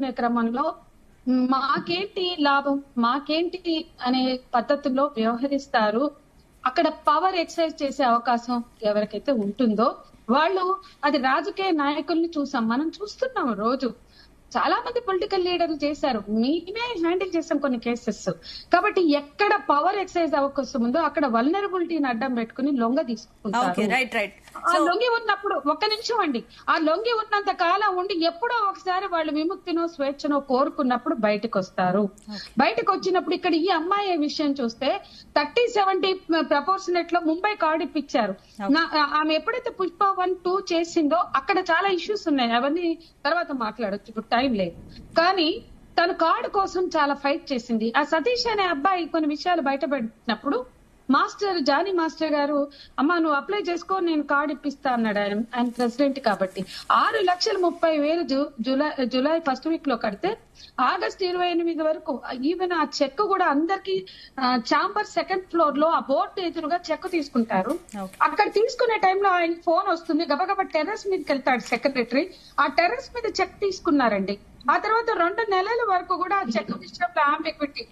చేసుకునే క్రమంలో మాకేంటి లాభం, మాకేంటి అనే పద్ధతుల్లో వ్యవహరిస్తారు. అక్కడ పవర్ ఎక్సర్సైజ్ చేసే అవకాశం ఎవరికైతే ఉంటుందో వాళ్ళు, అది రాజకీయ నాయకుల్ని చూసాం, మనం చూస్తున్నాం రోజు. చాలా మంది పొలిటికల్ లీడర్లు చేశారు, మేమే హ్యాండిల్ చేసాం కొన్ని కేసెస్. కాబట్టి ఎక్కడ పవర్ ఎక్సర్సైజ్ అవకాశం ఉందో అక్కడ వల్నరబిలిటీని అడ్డం పెట్టుకుని లొంగ తీసుకుంటారు. ఆ లొంగి ఉన్నప్పుడు ఒక్క నిమిషం అండి, ఆ లొంగి ఉన్నంత కాలం ఉండి ఎప్పుడో ఒకసారి వాళ్ళు విముక్తినో స్వేచ్ఛనో కోరుకున్నప్పుడు బయటకు వస్తారు. బయటకు వచ్చినప్పుడు ఇక్కడ ఈ అమ్మాయి విషయం చూస్తే 30-70 ప్రపోర్షనేట్ లో ముంబై కార్డు ఇప్పించారు. ఆమె ఎప్పుడైతే పుష్ప 1, 2 చేసిందో అక్కడ చాలా ఇష్యూస్ ఉన్నాయి, అవన్నీ తర్వాత మాట్లాడొచ్చు, ఇప్పుడు టైం లేదు. కానీ తను కార్డు కోసం చాలా ఫైట్ చేసింది. ఆ సతీష్ అనే అబ్బాయి కొన్ని విషయాలు బయటపెట్టినప్పుడు జానీ మాస్టర్ గారు, అమ్మా నువ్వు అప్లై చేసుకో, నేను కార్డు ఇప్పిస్తా అన్నాడు. ఆయన ప్రెసిడెంట్ కాబట్టి 6,30,000 జూలై ఫస్ట్ వీక్ లో కడితే ఆగస్టు 28 వరకు ఈవెన్ ఆ చెక్ కూడా అందరికి ఛాంబర్ సెకండ్ ఫ్లోర్ లో ఆ బోర్డు ఎదురుగా చెక్ తీసుకుంటారు. అక్కడ తీసుకునే టైంలో ఆయన ఫోన్ వస్తుంది, గబగబా టెర్రస్ మీదకి వెళ్తాడు సెక్రటరీ. ఆ టెర్రస్ మీద చెక్ తీసుకున్నారండి. ఆ తర్వాత 2 నెలల వరకు కూడా ఆ చెక్ విషయంలో ఆమె పెట్టి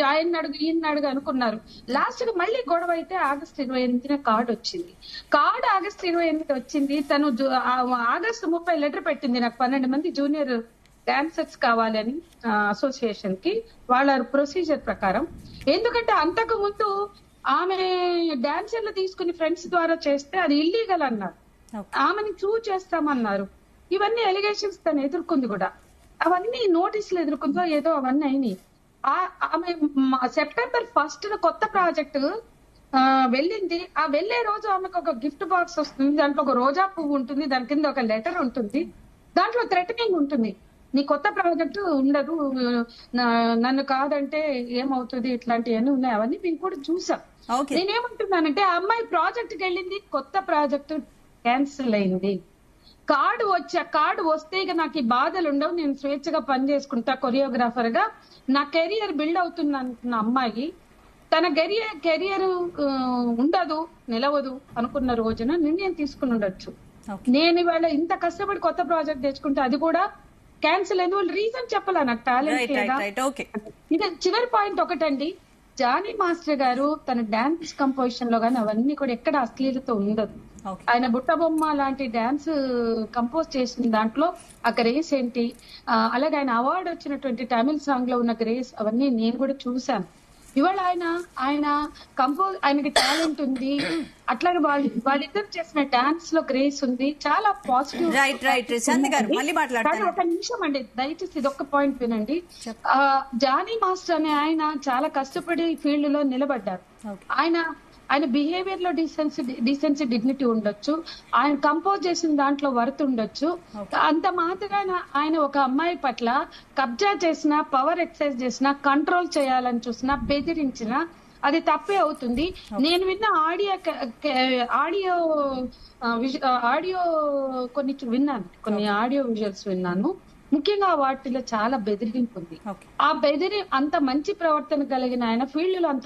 ఆయన అడుగు ఈయన అడుగు అనుకున్నారు. లాస్ట్ కి మళ్ళీ గొడవ అయితే ఆగస్టు 28 కార్డు వచ్చింది. కార్డు ఆగస్టు 28 వచ్చింది. తను ఆగస్టు 30 లెటర్ పెట్టింది, నాకు 12 మంది జూనియర్ డాన్సర్స్ కావాలని అసోసియేషన్ కి, వాళ్ళ ప్రొసీజర్ ప్రకారం. ఎందుకంటే అంతకు ముందు ఆమె డాన్సర్లు తీసుకుని ఫ్రెండ్స్ ద్వారా చేస్తే అది ఇల్లీగల్ అన్నారు, ఆమెని ప్రూవ్ చేస్తామన్నారు. ఇవన్నీ ఎలిగేషన్స్ తను ఎదుర్కొంది కూడా, అవన్నీ నోటీసులు ఎదుర్కొందో ఏదో అవన్నీ అయినాయి. ఆమె సెప్టెంబర్ 1 కొత్త ప్రాజెక్టు వెళ్ళింది. ఆ వెళ్లే రోజు ఆమెకు ఒక గిఫ్ట్ బాక్స్ వస్తుంది, దాంట్లో ఒక రోజా పువ్వు ఉంటుంది, దాని కింద ఒక లెటర్ ఉంటుంది, దాంట్లో థ్రెటనింగ్ ఉంటుంది, నీ కొత్త ప్రాజెక్టు ఉండదు, నన్ను కాదంటే ఏమవుతుంది, ఇట్లాంటివన్నీ ఉన్నాయి. అవన్నీ మేము కూడా చూసాం. నేనేమంటున్నానంటే ఆ అమ్మాయి ప్రాజెక్టుకి వెళ్ళింది, కొత్త ప్రాజెక్టు క్యాన్సిల్ అయింది. కార్డు వస్తే ఇక నాకు ఈ బాధలు ఉండవు, నేను స్వేచ్ఛగా పని చేసుకుంటా కొరియోగ్రాఫర్ గా, నా కెరియర్ బిల్డ్ అవుతుంది అనుకున్న అమ్మాయి తన కెరియర్ ఉండదు, నిలవదు అనుకున్న రోజున నిర్ణయం తీసుకుని ఉండొచ్చు. నేను ఇవాళ ఇంత కష్టపడి కొత్త ప్రాజెక్ట్ తెచ్చుకుంటే అది కూడా క్యాన్సిల్ అయింది. వాళ్ళు రీజన్ చెప్పాలా, నాకు టాలెంట్ లేదా. ఇది చివరి పాయింట్ ఒకటండి, జానీ మాస్టర్ గారు తన డాన్స్ కంపోజిషన్ లో గానీ అవన్నీ కూడా ఎక్కడ అశ్లీలత ఉండదు. ఆయన బుట్టబొమ్మ లాంటి డాన్స్ కంపోజ్ చేసిన దాంట్లో ఆ గ్రేస్ ఏంటి, అలాగే ఆయన అవార్డు వచ్చినటువంటి తమిళ సాంగ్ లో ఉన్న గ్రేస్, అవన్నీ నేను కూడా చూశాను. ఇవాళ ఆయనకి టాలెంట్ ఉంది, అట్లాగే వాళ్ళిద్దరు చేసిన డాన్స్ లో గ్రేస్ ఉంది, చాలా పాజిటివ్. ఒక నిమిషం అండి దయచేసి ఇది ఒక్క పాయింట్ వినండి. జానీ మాస్టర్ అనే ఆయన చాలా కష్టపడి ఫీల్డ్ లో నిలబడ్డారు. ఆయన బిహేవియర్ లో డీసెన్సీ డిగ్నిటీ ఉండొచ్చు, ఆయన కంపోజ్ చేసిన దాంట్లో వర్త్ ఉండొచ్చు. అంత మాత్రాన ఆయన ఒక అమ్మాయి పట్ల కబ్జా చేసినా, పవర్ ఎక్సర్సైజ్ చేసినా, కంట్రోల్ చేయాలని చూసినా, బెదిరించినా అది తప్పే అవుతుంది. నేను విన్న ఆడియో కొన్ని ఆడియో విజువల్స్ విన్నాను. ముఖ్యంగా వాటిలో చాలా బెదిరింపు ఉంది. ఆ అంత మంచి ప్రవర్తన కలిగిన ఆయన ఫీల్డ్ లో అంత